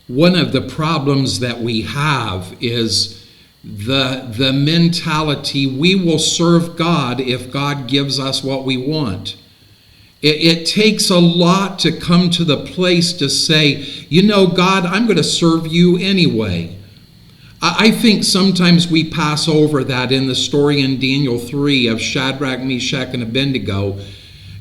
one of the problems that we have is the mentality, we will serve God if God gives us what we want. It takes a lot to come to the place to say, God, I'm going to serve you anyway. I think sometimes we pass over that in the story in Daniel 3 of Shadrach, Meshach, and Abednego,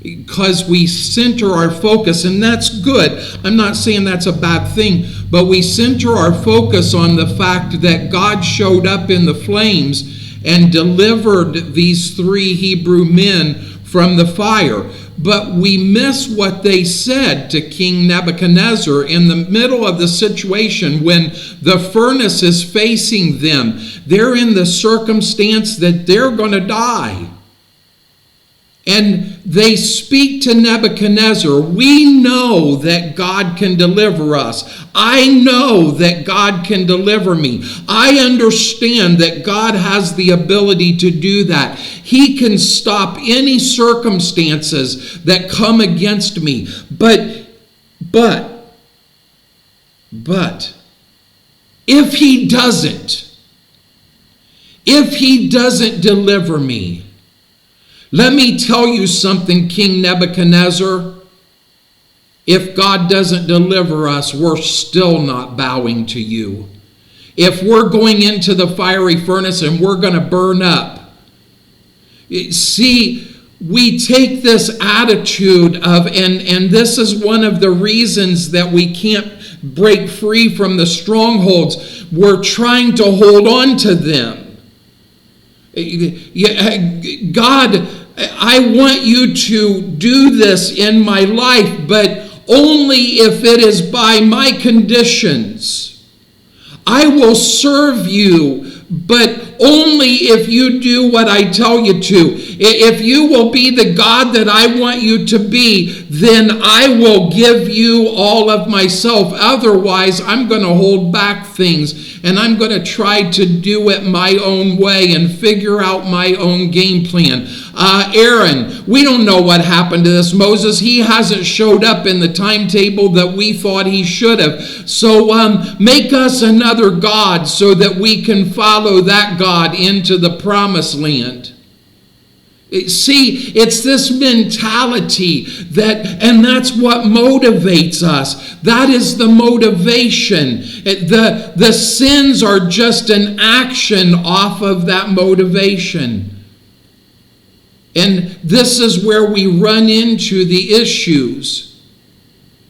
because we center our focus, and that's good. I'm not saying that's a bad thing, but we center our focus on the fact that God showed up in the flames and delivered these 3 Hebrew men from the fire. But we miss what they said to King Nebuchadnezzar in the middle of the situation when the furnace is facing them. They're in the circumstance that they're going to die. And they speak to Nebuchadnezzar, we know that God can deliver us. I know that God can deliver me. I understand that God has the ability to do that. He can stop any circumstances that come against me. But, if he doesn't deliver me, let me tell you something, King Nebuchadnezzar. If God doesn't deliver us, we're still not bowing to you. If we're going into the fiery furnace and we're going to burn up. See, we take this attitude of, and this is one of the reasons that we can't break free from the strongholds. We're trying to hold on to them. God, I want you to do this in my life, but only if it is by my conditions. I will serve you, but only if you do what I tell you to. If you will be the God that I want you to be, then I will give you all of myself. Otherwise, I'm going to hold back things, and I'm going to try to do it my own way and figure out my own game plan. Aaron, we don't know what happened to this Moses. He hasn't showed up in the timetable that we thought he should have. So make us another God so that we can follow that God into the promised land. See, it's this mentality and that's what motivates us. That is the motivation. The sins are just an action off of that motivation. And this is where we run into the issues.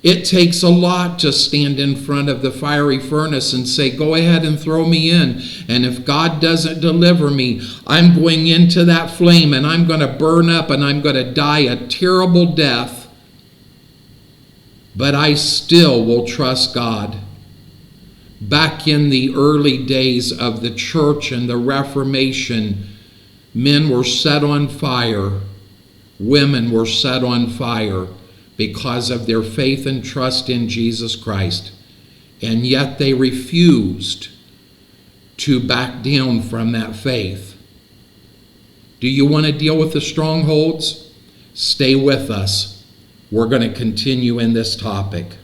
It takes a lot to stand in front of the fiery furnace and say, go ahead and throw me in. And if God doesn't deliver me, I'm going into that flame and I'm going to burn up and I'm going to die a terrible death. But I still will trust God. Back in the early days of the church and the Reformation, men were set on fire. Women were set on fire because of their faith and trust in Jesus Christ. And yet they refused to back down from that faith. Do you want to deal with the strongholds? Stay with us. We're going to continue in this topic.